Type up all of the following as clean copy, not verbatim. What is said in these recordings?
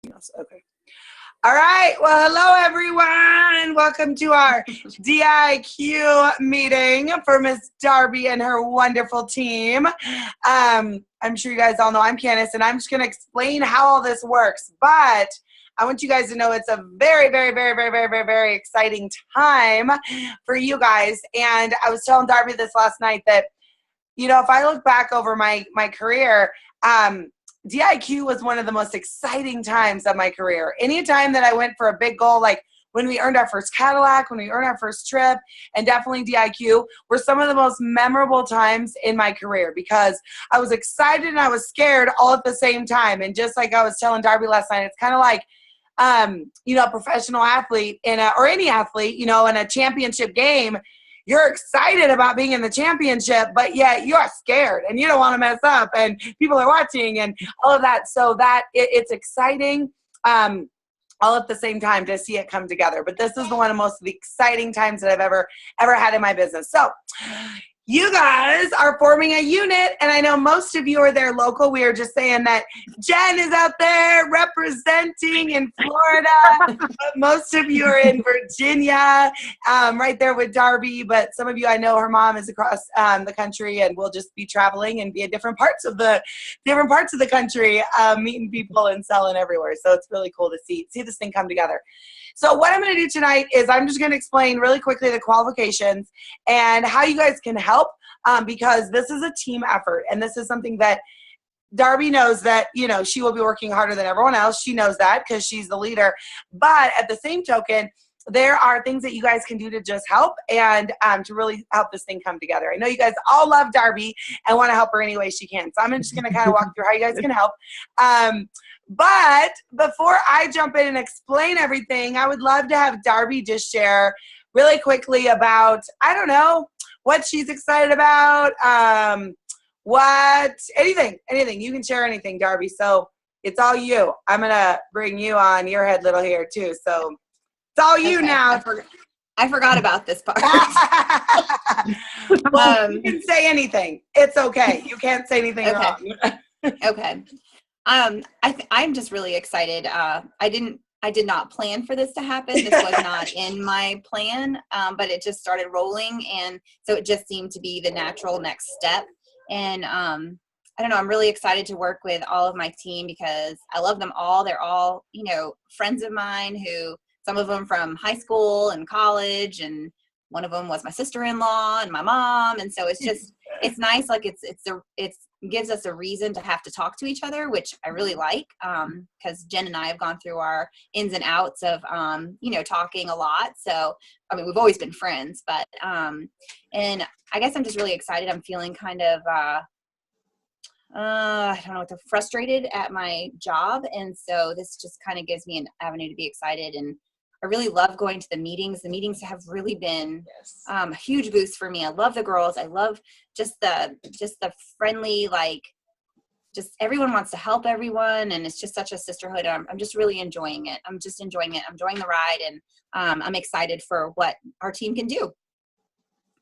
Okay. All right. Well, hello, everyone. Welcome to our DIQ meeting for Miss Darby and her wonderful team. I'm sure you guys all know I'm Candace, and I'm just going to explain how all this works. But I want you guys to know it's a very, very, very, very, very, very, very exciting time for you guys. And I was telling Darby this last night that, you know, if I look back over my career, DIQ was one of the most exciting times of my career. Anytime that I went for a big goal, like when we earned our first Cadillac, when we earned our first trip, and definitely DIQ, were some of the most memorable times in my career because I was excited and I was scared all at the same time. And just like I was telling Darby last night, it's kind of like, you know, a professional athlete or any athlete, you know, in a championship game. You're excited about being in the championship, but yet you're scared and you don't want to mess up and people are watching and all of that. So that it's exciting all at the same time to see it come together. But this is one of the most exciting times that I've ever had in my business. So you guys are forming a unit, and I know most of you are there local. We are just saying that Jen is out there representing in Florida, but most of you are in Virginia, right there with Darby. But some of you, I know her mom is across the country, and we'll just be traveling and be in different parts of the country, meeting people and selling everywhere. So it's really cool to see this thing come together. So what I'm going to do tonight is I'm just going to explain really quickly the qualifications and how you guys can help because this is a team effort. And this is something that Darby knows that, you know, she will be working harder than everyone else. She knows that because she's the leader. But at the same token, there are things that you guys can do to just help and to really help this thing come together. I know you guys all love Darby and want to help her any way she can. So I'm just going to kind of walk through how you guys can help. But before I jump in and explain everything, I would love to have Darby just share really quickly about, I don't know, what she's excited about, anything. You can share anything, Darby. So it's all you. I'm going to bring you on your head little here too. So it's all you now. I forgot about this part. Well, you can say anything. It's okay. You can't say anything wrong. Okay. I'm just really excited. I did not plan for this to happen. This was not in my plan, but it just started rolling. And so it just seemed to be the natural next step. And I don't know, I'm really excited to work with all of my team because I love them all. They're all, you know, friends of mine who, some of them from high school and college, and one of them was my sister-in-law and my mom. And so it's just, it's nice. Like it gives us a reason to have to talk to each other, which I really like. Cause Jen and I have gone through our ins and outs of, you know, talking a lot. So, I mean, we've always been friends, but, and I guess I'm just really excited. I'm feeling kind of, I don't know what, frustrated at my job. And so this just kind of gives me an avenue to be excited. And I really love going to the meetings. The meetings have really been a huge boost for me. I love the girls. I love just the friendly, like, just everyone wants to help everyone. And it's just such a sisterhood. I'm just really enjoying it. I'm enjoying the ride. And I'm excited for what our team can do.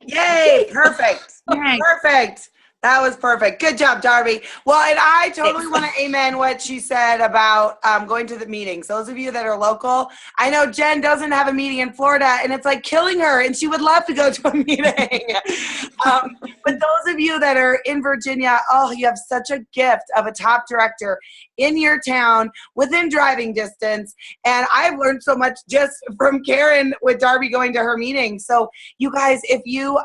Yay. Perfect. Perfect. That was perfect. Good job, Darby. Well, and I totally want to amen what she said about going to the meetings. Those of you that are local, I know Jen doesn't have a meeting in Florida, and it's like killing her, and she would love to go to a meeting. But those of you that are in Virginia, oh, you have such a gift of a top director in your town within driving distance. And I've learned so much just from Karen with Darby going to her meeting. So you guys, if you,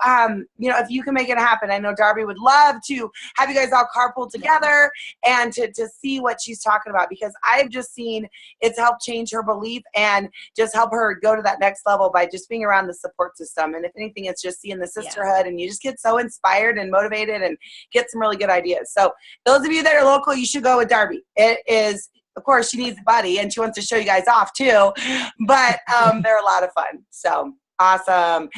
you know, if you can make it happen, I know Darby would love to have you guys all carpool together and to see what she's talking about, because I've just seen it's helped change her belief and just help her go to that next level by just being around the support system. And if anything, it's just seeing the sisterhood and you just get so inspired and motivated and get some really good ideas. So those of you that are local, you should go with Darby. It is, of course, she needs a buddy and she wants to show you guys off too, but they're a lot of fun. So awesome.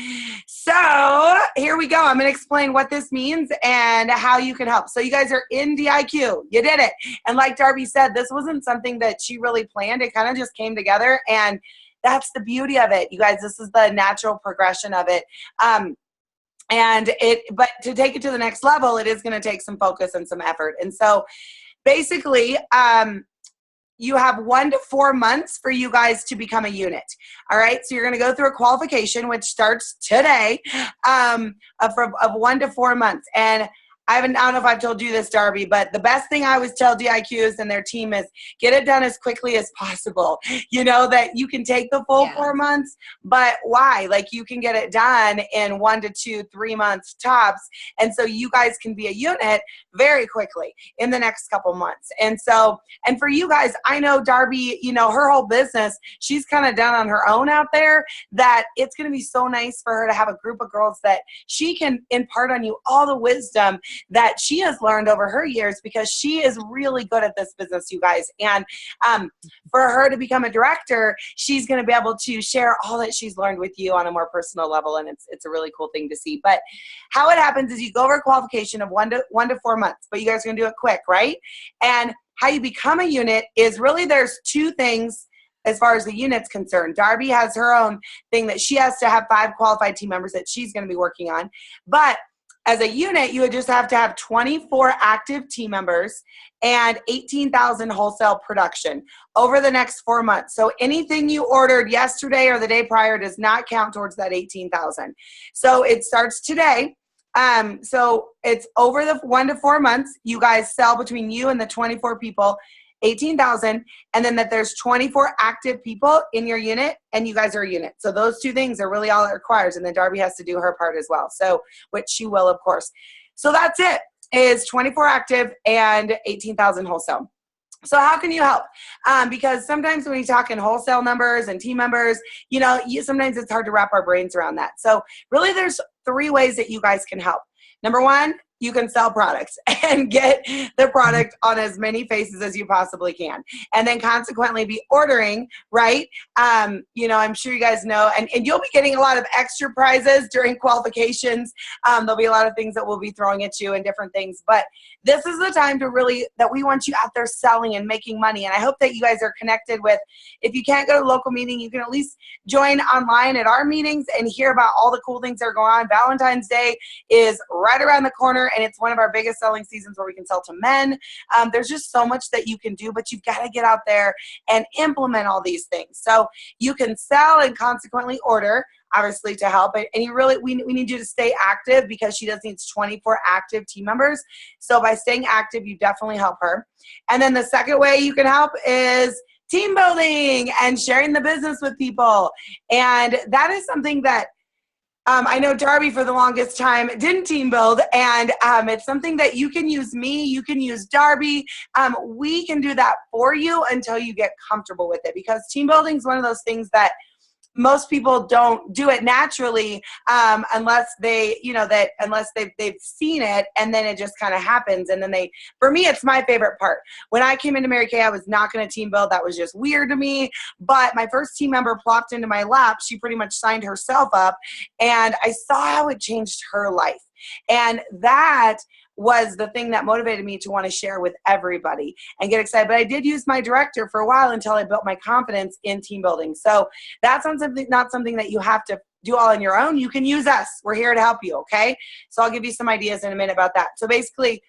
So here we go. I'm going to explain what this means and how you can help. So you guys are in DIQ. You did it. And like Darby said, this wasn't something that she really planned. It kind of just came together, and that's the beauty of it. You guys, this is the natural progression of it. But to take it to the next level, it is going to take some focus and some effort. And so basically, you have 1 to 4 months for you guys to become a unit. All right. So you're going to go through a qualification, which starts today, of 1 to 4 months. And I don't know if I've told you this, Darby, but the best thing I always tell DIQs and their team is get it done as quickly as possible. You know, that you can take the full 4 months, but why? Like, you can get it done in 1 to 2, 3 months tops. And so you guys can be a unit very quickly in the next couple months. And so, and for you guys, I know Darby, you know, her whole business, she's kind of done on her own out there, that it's going to be so nice for her to have a group of girls that she can impart on you all the wisdom that she has learned over her years, because she is really good at this business, you guys. And for her to become a director, she's going to be able to share all that she's learned with you on a more personal level, and it's a really cool thing to see. But how it happens is you go over a qualification of 1 to 4 months, but you guys are going to do it quick, right? And how you become a unit is really, there's 2 things as far as the unit's concerned. Darby has her own thing that she has to have 5 qualified team members that she's going to be working on. But as a unit, you would just have to have 24 active team members and 18,000 wholesale production over the next 4 months. So anything you ordered yesterday or the day prior does not count towards that 18,000. So it starts today. So it's over the 1 to 4 months. You guys sell between you and the 24 people 18,000, and then that there's 24 active people in your unit, and you guys are a unit. So those 2 things are really all it requires. And then Darby has to do her part as well. So, which she will, of course. So that's it, is 24 active and 18,000 wholesale. So how can you help? Because sometimes when you talk in wholesale numbers and team members, you know, sometimes it's hard to wrap our brains around that. So really, there's 3 ways that you guys can help. Number 1, you can sell products and get the product on as many faces as you possibly can. And then consequently be ordering, right? You know, I'm sure you guys know, and you'll be getting a lot of extra prizes during qualifications. There'll be a lot of things that we'll be throwing at you and different things. But this is the time to really, that we want you out there selling and making money. And I hope that you guys are connected with, if you can't go to a local meeting, you can at least join online at our meetings and hear about all the cool things that are going on. Valentine's Day is right around the corner, and it's one of our biggest selling seasons where we can sell to men. There's just so much that you can do, but you've got to get out there and implement all these things. So you can sell and consequently order, obviously, to help. And you really, we need you to stay active, because she does needs 24 active team members. So by staying active, you definitely help her. And then the second way you can help is team building and sharing the business with people. And that is something that I know Darby for the longest time didn't team build, and it's something that you can use me, you can use Darby. We can do that for you until you get comfortable with it, because team building is one of those things that most people don't do it naturally, unless they, you know, that unless they've seen it, and then it just kind of happens. And then for me, it's my favorite part. When I came into Mary Kay, I was not going to team build. That was just weird to me. But my first team member plopped into my lap. She pretty much signed herself up, and I saw how it changed her life. And that was the thing that motivated me to want to share with everybody and get excited. But I did use my director for a while until I built my confidence in team building. So that's not something that you have to do all on your own. You can use us. We're here to help you, okay? So I'll give you some ideas in a minute about that. So basically,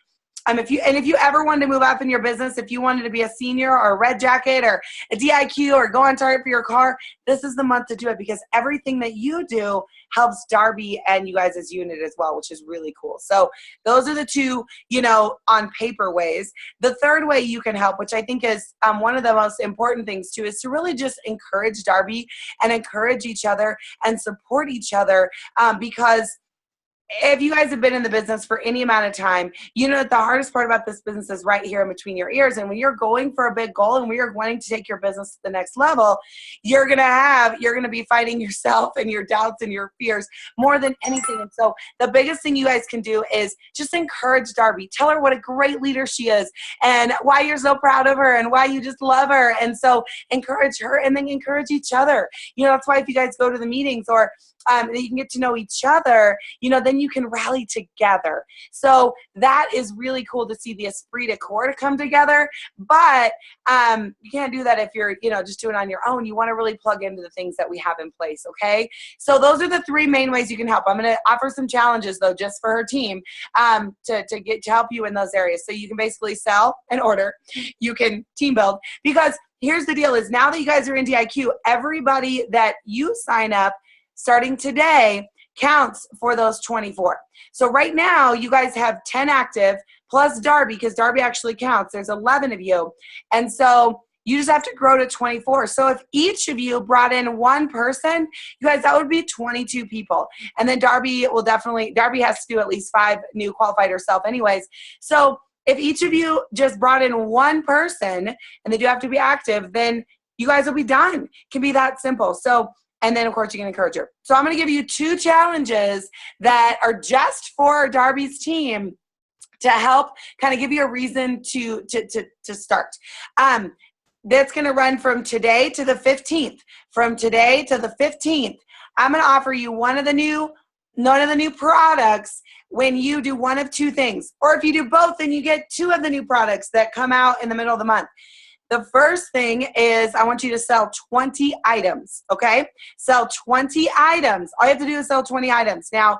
if you ever wanted to move up in your business, if you wanted to be a senior or a red jacket or a DIQ or go on target for your car, this is the month to do it, because everything that you do helps Darby and you guys as unit as well, which is really cool. So those are the 2, you know, on paper ways. The third way you can help, which I think is one of the most important things too, is to really just encourage Darby and encourage each other and support each other, because if you guys have been in the business for any amount of time, you know that the hardest part about this business is right here in between your ears. And when you're going for a big goal and when you're wanting to take your business to the next level, you're going to be fighting yourself and your doubts and your fears more than anything. And so the biggest thing you guys can do is just encourage Darby. Tell her what a great leader she is and why you're so proud of her and why you just love her. And so encourage her, and then encourage each other. You know, that's why if you guys go to the meetings or you can get to know each other, you know, then you can rally together. So that is really cool to see the esprit de corps come together. But you can't do that if you're, just doing it on your own. You want to really plug into the things that we have in place, okay? So those are the three main ways you can help. I'm going to offer some challenges, though, just for her team to help you in those areas. So you can basically sell and order. You can team build. Because here's the deal is now that you guys are in DIQ, everybody that you sign up starting today counts for those 24. So right now you guys have 10 active plus Darby, because Darby actually counts. There's 11 of you. And so you just have to grow to 24. So if each of you brought in one person, you guys, that would be 22 people. And then Darby has to do at least 5 new qualified herself anyways. So if each of you just brought in one person, and they do have to be active, then you guys will be done. It can be that simple. So, and then of course you can encourage her. So I'm going to give you 2 challenges that are just for Darby's team to help kind of give you a reason to start. That's going to run from today to the 15th. From today to the 15th, I'm going to offer you one of the new products when you do one of 2 things. Or if you do both, then you get 2 of the new products that come out in the middle of the month. The first thing is I want you to sell 20 items, okay? Sell 20 items. All you have to do is sell 20 items. Now,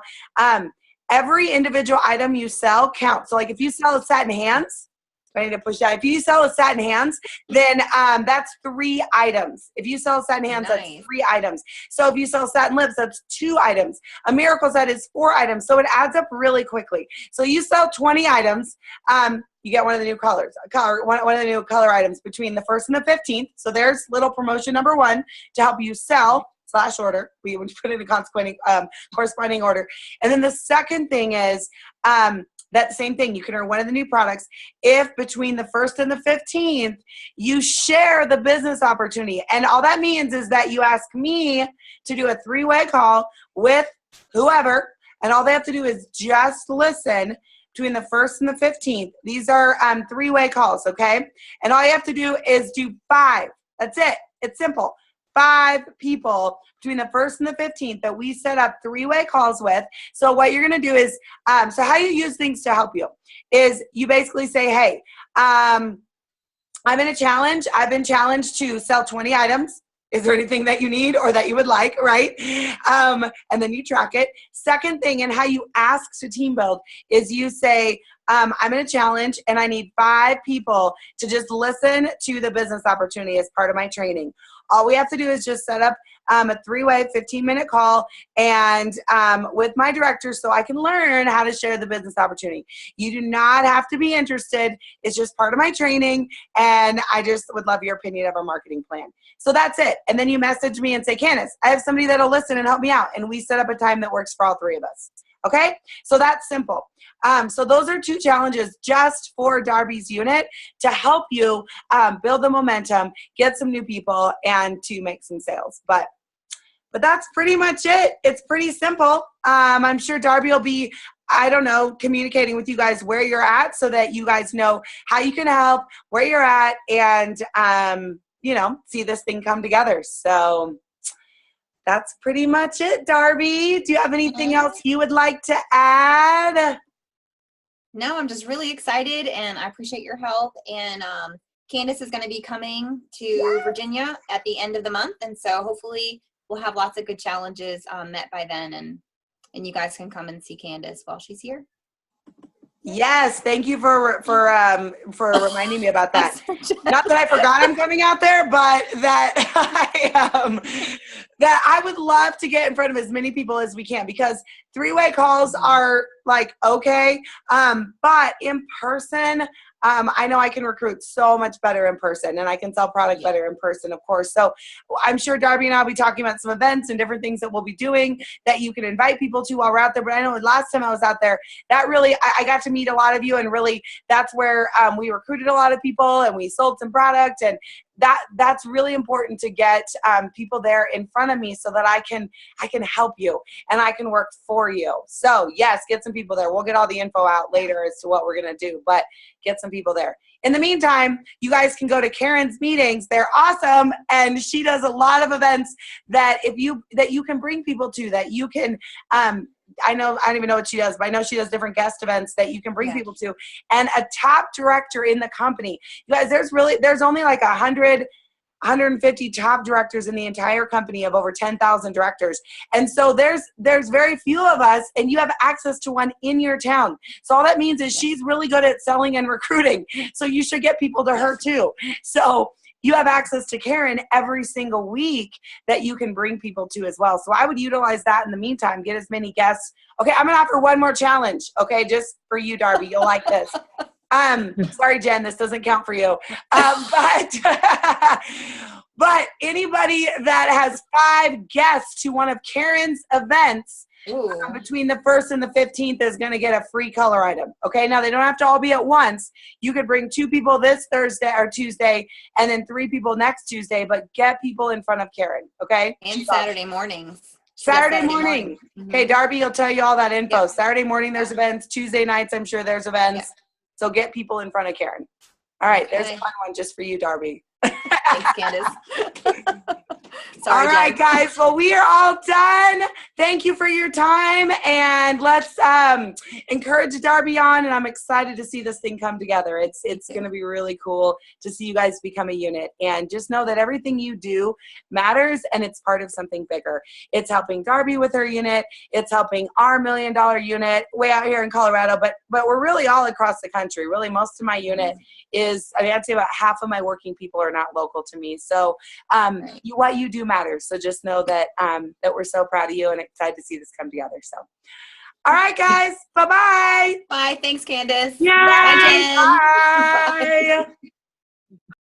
every individual item you sell counts. So like if you sell a satin hands, I need to push that. If you sell a satin hands, then that's 3 items. If you sell satin hands, nice. That's 3 items. So if you sell satin lips, that's 2 items. A miracle set is 4 items. So it adds up really quickly. So you sell 20 items, you get one of the new colors, one of the new color items between the 1st and the 15th. So there's little promotion number 1 to help you sell / order. We would put it in corresponding order. And then the second thing is, that same thing, you can earn one of the new products if between the 1st and the 15th, you share the business opportunity. And all that means is that you ask me to do a 3-way call with whoever, and all they have to do is just listen between the 1st and the 15th. These are 3-way calls, okay? And all you have to do is do 5. That's it. It's simple. 5 people between the 1st and the 15th that we set up 3-way calls with. So what you're going to do is, so how you use things to help you is you basically say, hey, I'm in a challenge. I've been challenged to sell 20 items. Is there anything that you need or that you would like, right? And then you track it. Second thing, and how you ask to team build is you say, I'm in a challenge and I need 5 people to just listen to the business opportunity as part of my training. All we have to do is just set up a 3-way 15-minute call and with my director so I can learn how to share the business opportunity. You do not have to be interested. It's just part of my training, and I just would love your opinion of our marketing plan. So that's it. And then you message me and say, Candace, I have somebody that'll listen and help me out. And we set up a time that works for all 3 of us. Okay? So that's simple. So those are 2 challenges just for Darby's unit to help you build the momentum, get some new people, and to make some sales. But that's pretty much it. It's pretty simple. I'm sure Darby will be, communicating with you guys where you're at so that you guys know how you can help, where you're at, and, see this thing come together. So that's pretty much it, Darby. Do you have anything else you would like to add? No, I'm just really excited, and I appreciate your help. And Candace is going to be coming to Virginia at the end of the month, and so hopefully we'll have lots of good challenges met by then, and you guys can come and see Candace while she's here. Yes, thank you for reminding me about that. Not that I forgot I'm coming out there, but that I would love to get in front of as many people as we can, because 3-way calls are like okay, but in person, I know I can recruit so much better in person, and I can sell product better in person, of course. So I'm sure Darby and I will be talking about some events and different things that we'll be doing that you can invite people to while we're out there. But I know last time I was out there, that really, I got to meet a lot of you, and really that's where we recruited a lot of people and we sold some product, and that's really important to get people there in front of me so that I can help you and I can work for you. So yes, get some people there. We'll get all the info out later as to what we're going to do, but get some people there. In the meantime, you guys can go to Karen's meetings. They're awesome, and she does a lot of events that you can bring people to, that you can I don't even know what she does, but I know she does different guest events that you can bring Yeah. people to, and a top director in the company. You guys, there's only like 150 top directors in the entire company of over 10,000 directors. And so there's very few of us, and you have access to one in your town. So all that means is she's really good at selling and recruiting. So you should get people to her too. So you have access to Karen every single week that you can bring people to as well. So I would utilize that in the meantime, get as many guests. Okay, I'm gonna offer one more challenge, okay, just for you, Darby. You'll like this. Sorry, Jen, this doesn't count for you. But anybody that has 5 guests to one of Karen's events between the 1st and the 15th is going to get a free color item. Okay, now they don't have to all be at once. You could bring 2 people this Thursday or Tuesday, and then 3 people next Tuesday, but get people in front of Karen, okay? And Saturday mornings. Saturday morning. Mm-hmm. Okay, Darby will tell you all that info. Yep. Saturday morning there's events. Tuesday nights I'm sure there's events. Yep. So get people in front of Karen. All right, Okay. there's a fun one just for you, Darby. Thanks, Candace. Sorry, all right, Jen. guys. Well, we are all done. Thank you for your time, and let's encourage Darby on. And I'm excited to see this thing come together. It's going to be really cool to see you guys become a unit. And just know that everything you do matters, and it's part of something bigger. It's helping Darby with her unit. It's helping our $1 million unit way out here in Colorado. But we're really all across the country. Really, most of my unit is. I mean, I'd say about half of my working people are not local to me. So what you do matters. So just know that that we're so proud of you and excited to see this come together. So, all right, guys. Bye-bye. Bye. Thanks, Candace. Yeah. Bye, Jen. Bye.